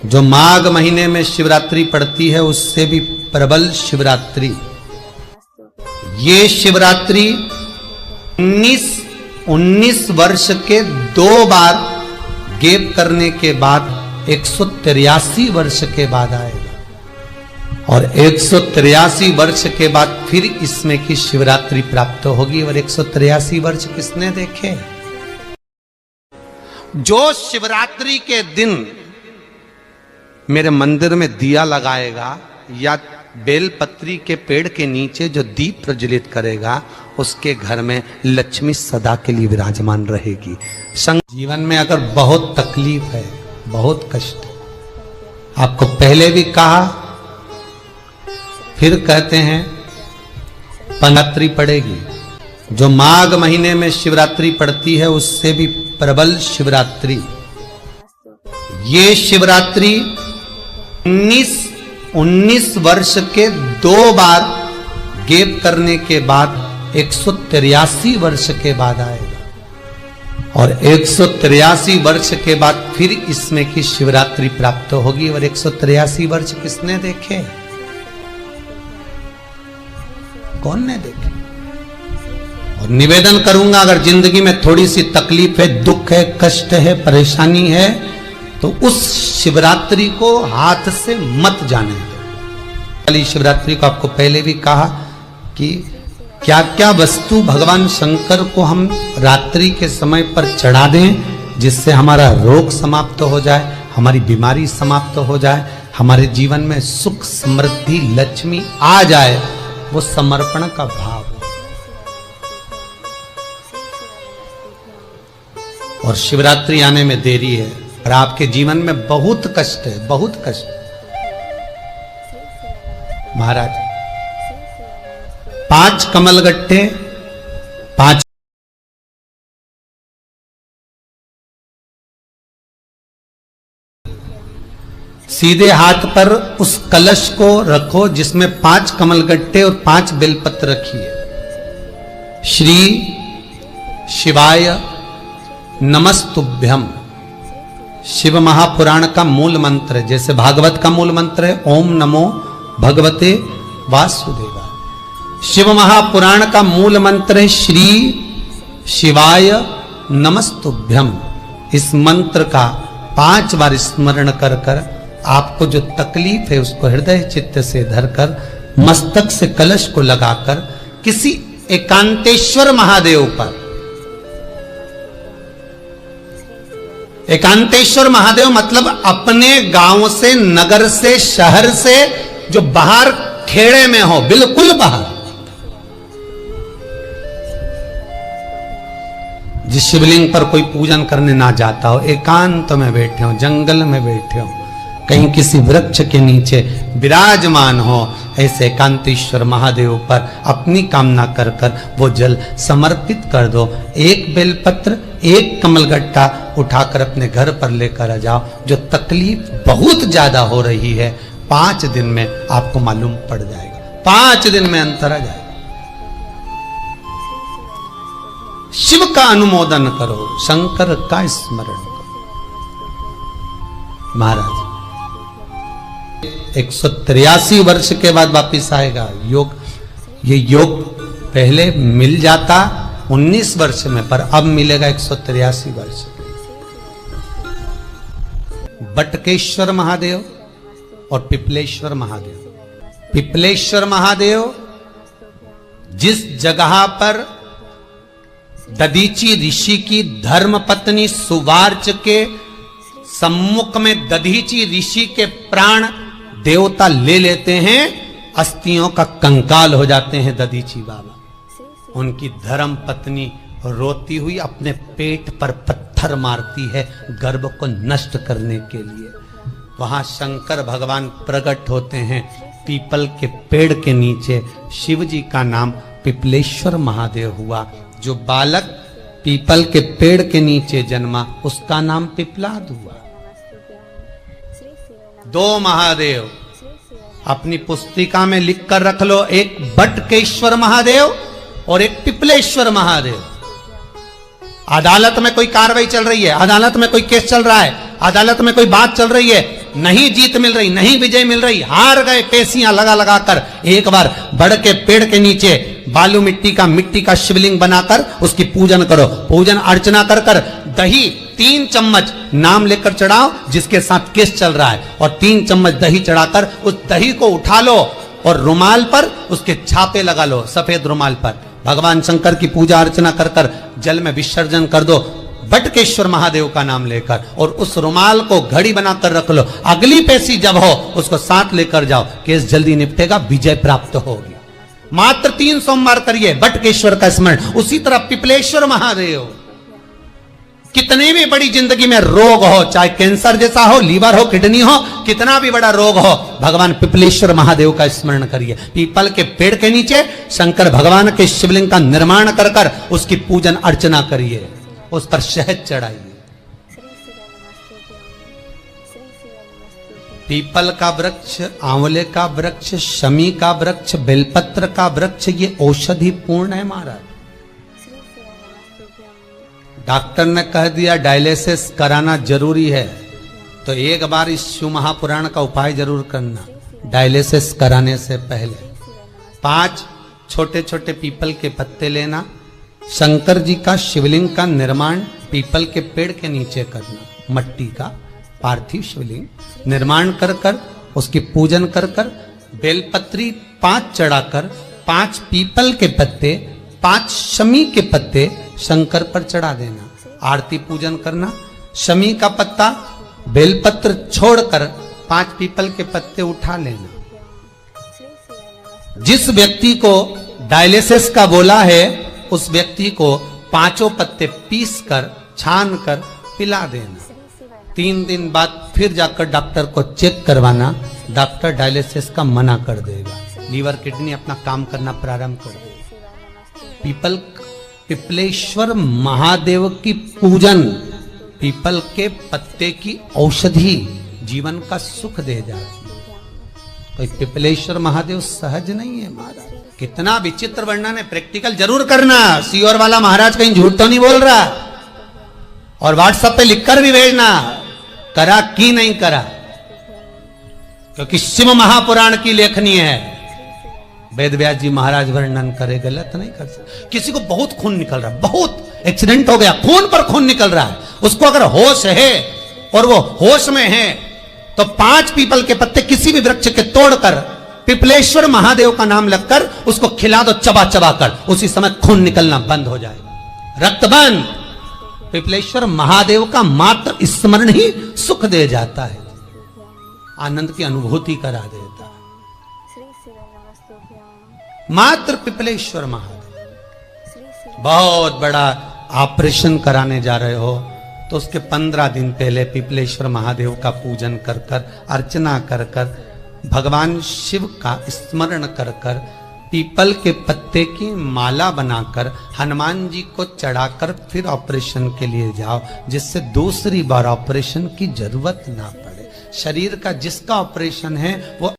जो माघ महीने में शिवरात्रि पड़ती है उससे भी प्रबल शिवरात्रि। ये शिवरात्रि 19 वर्ष के 2 बार गैप करने के बाद 183 वर्ष के बाद आएगा और 183 वर्ष के बाद फिर इसमें की शिवरात्रि प्राप्त होगी। और 183 वर्ष किसने देखे? जो शिवरात्रि के दिन मेरे मंदिर में दिया लगाएगा या बेलपत्री के पेड़ के नीचे जो दीप प्रज्वलित करेगा उसके घर में लक्ष्मी सदा के लिए विराजमान रहेगी। जीवन में अगर बहुत तकलीफ है, बहुत कष्ट है, आपको पहले भी कहा फिर कहते हैं, शिवरात्रि पड़ेगी। जो माघ महीने में शिवरात्रि पड़ती है उससे भी प्रबल शिवरात्रि। ये शिवरात्रि 19 वर्ष के 2 बार गैप करने के बाद 183 वर्ष के बाद आएगा और 183 वर्ष के बाद फिर इसमें की शिवरात्रि प्राप्त होगी। और 183 वर्ष किसने देखे? कौन ने देखे? और निवेदन करूंगा, अगर जिंदगी में थोड़ी सी तकलीफ है, दुख है, कष्ट है, परेशानी है, तो उस शिवरात्रि को हाथ से मत जाने दो। पहली शिवरात्रि को आपको पहले भी कहा कि क्या क्या वस्तु भगवान शंकर को हम रात्रि के समय पर चढ़ा दें जिससे हमारा रोग समाप्त हो जाए, हमारी बीमारी समाप्त हो जाए, हमारे जीवन में सुख समृद्धि लक्ष्मी आ जाए। वो समर्पण का भाव। और शिवरात्रि आने में देरी है और आपके जीवन में बहुत कष्ट है, बहुत कष्ट। महाराज 5 कमलगट्टे, 5 सीधे हाथ पर उस कलश को रखो जिसमें 5 कमलगट्टे और 5 बेलपत्र रखिए। श्री शिवाय नमस्तुभ्यम शिव महापुराण का मूल मंत्र है, जैसे भागवत का मूल मंत्र है ओम नमो भगवते वासुदेवाय। शिव महापुराण का मूल मंत्र है श्री शिवाय नमस्तुभ्यम। इस मंत्र का 5 बार स्मरण कर कर आपको जो तकलीफ है उसको हृदय चित्त से धरकर मस्तक से कलश को लगाकर किसी एकांतेश्वर महादेव पर, एकांतेश्वर महादेव मतलब अपने गांव से, नगर से, शहर से जो बाहर खेड़े में हो, बिल्कुल बाहर, जिस शिवलिंग पर कोई पूजन करने ना जाता हो, एकांत में बैठे हो, जंगल में बैठे हो, कहीं किसी वृक्ष के नीचे विराजमान हो, ऐसे एकांतेश्वर महादेव पर अपनी कामना कर कर वो जल समर्पित कर दो। 1 बेलपत्र, 1 कमलगट्टा उठाकर अपने घर पर लेकर आ जाओ। जो तकलीफ बहुत ज्यादा हो रही है 5 दिन में आपको मालूम पड़ जाएगा, 5 दिन में अंतर आ जाएगा। शिव का अनुमोदन करो, शंकर का स्मरण करो। महाराज 183 वर्ष के बाद वापिस आएगा योग। ये योग पहले मिल जाता 19 वर्ष में, पर अब मिलेगा 183 वर्ष। बटकेश्वर महादेव और पिपलेश्वर महादेव। पिपलेश्वर महादेव जिस जगह पर दधीची ऋषि की धर्म पत्नी सुवार्च के सम्मुख में दधीची ऋषि के प्राण देवता ले लेते हैं, अस्थियों का कंकाल हो जाते हैं दधीची बाबा। उनकी धर्म पत्नी रोती हुई अपने पेट पर पत्थर मारती है गर्भ को नष्ट करने के लिए। वहां शंकर भगवान प्रकट होते हैं पीपल के पेड़ के नीचे। शिव जी का नाम पिपलेश्वर महादेव हुआ। जो बालक पीपल के पेड़ के नीचे जन्मा उसका नाम पिपलाद हुआ। 2 महादेव अपनी पुस्तिका में लिख कर रख लो, एक बटकेश्वर महादेव और एक पिपलेश्वर महादेव। अदालत में कोई कार्रवाई चल रही है, अदालत में कोई केस चल रहा है, अदालत में कोई बात चल रही है, नहीं जीत मिल रही, नहीं विजय मिल रही, हार गए, पेशियां लगा लगा कर एक बार बड़ के पेड़ के नीचे बालू मिट्टी का शिवलिंग बनाकर उसकी पूजन करो। पूजन अर्चना कर कर दही 3 चम्मच नाम लेकर चढ़ाओ जिसके साथ केस चल रहा है, और 3 चम्मच दही चढ़ाकर उस दही को उठा लो और रुमाल पर उसके छापे लगा लो, सफेद रुमाल पर भगवान शंकर की पूजा अर्चना कर कर जल में विसर्जन कर दो बटकेश्वर महादेव का नाम लेकर, और उस रुमाल को घड़ी बनाकर रख लो। अगली पेशी जब हो उसको साथ लेकर जाओ, केस जल्दी निपटेगा, विजय प्राप्त होगी। मात्र 3 सोमवार करिए बटकेश्वर का स्मरण। उसी तरह पिपलेश्वर महादेव, कितने भी बड़ी जिंदगी में रोग हो, चाहे कैंसर जैसा हो, लीवर हो, किडनी हो, कितना भी बड़ा रोग हो, भगवान पिपलेश्वर महादेव का स्मरण करिए। पीपल के पेड़ के नीचे शंकर भगवान के शिवलिंग का निर्माण कर कर उसकी पूजन अर्चना करिए, उस पर शहद चढ़ाइए। पीपल का वृक्ष, आंवले का वृक्ष, शमी का वृक्ष, बेलपत्र का वृक्ष, ये औषधि पूर्ण है महाराज। डॉक्टर ने कह दिया डायलिसिस कराना जरूरी है, तो एक बार इस शिव महापुराण का उपाय जरूर करना। डायलिसिस कराने से पहले 5 छोटे छोटे पीपल के पत्ते लेना, शंकर जी का शिवलिंग का निर्माण पीपल के पेड़ के नीचे करना, मट्टी का पार्थिव शिवलिंग निर्माण कर कर उसकी पूजन कर कर बेलपत्री 5 चढ़ाकर 5 पीपल के पत्ते 5 शमी के पत्ते शंकर पर चढ़ा देना, आरती पूजन करना। शमी का पत्ता बेलपत्र छोड़कर 5 पीपल के पत्ते उठा लेना। जिस व्यक्ति को डायलिसिस का बोला है उस व्यक्ति को 5 पत्ते पीस कर छान कर पिला देना। 3 दिन बाद फिर जाकर डॉक्टर को चेक करवाना, डॉक्टर डायलिसिस का मना कर देगा, लीवर किडनी अपना काम करना प्रारंभ कर देगा। पिपलेश्वर महादेव की पूजन, पीपल के पत्ते की औषधि जीवन का सुख दे जाती है। तो पिपलेश्वर महादेव सहज नहीं है महाराज, कितना विचित्र वर्णन है। प्रैक्टिकल जरूर करना, सीओर वाला महाराज कहीं झूठ तो नहीं बोल रहा, और व्हाट्सएप पे लिखकर भी भेजना करा कि नहीं करा, क्योंकि शिव महापुराण की लेखनी है। वेद व्यास जी महाराज वर्णन करे, गलत नहीं कर सकते। किसी को बहुत खून निकल रहा है, बहुत एक्सीडेंट हो गया, खून पर खून निकल रहा है, उसको अगर होश है और वो होश में है तो 5 पीपल के पत्ते किसी भी वृक्ष के तोड़कर पिपलेश्वर महादेव का नाम लगकर उसको खिला दो चबा चबा कर, उसी समय खून निकलना बंद हो जाए, रक्त बंद। पिपलेश्वर महादेव का मात्र स्मरण ही सुख दे जाता है, आनंद की अनुभूति करा देता है। मात्र पिपलेश्वर महादेव। बहुत बड़ा ऑपरेशन कराने जा रहे हो तो उसके 15 दिन पहले पिपलेश्वर महादेव का पूजन कर कर, अर्चना कर कर, भगवान शिव का स्मरण कर कर, पीपल के पत्ते की माला बनाकर हनुमान जी को चढ़ाकर फिर ऑपरेशन के लिए जाओ, जिससे दूसरी बार ऑपरेशन की जरूरत ना पड़े। शरीर का जिसका ऑपरेशन है वो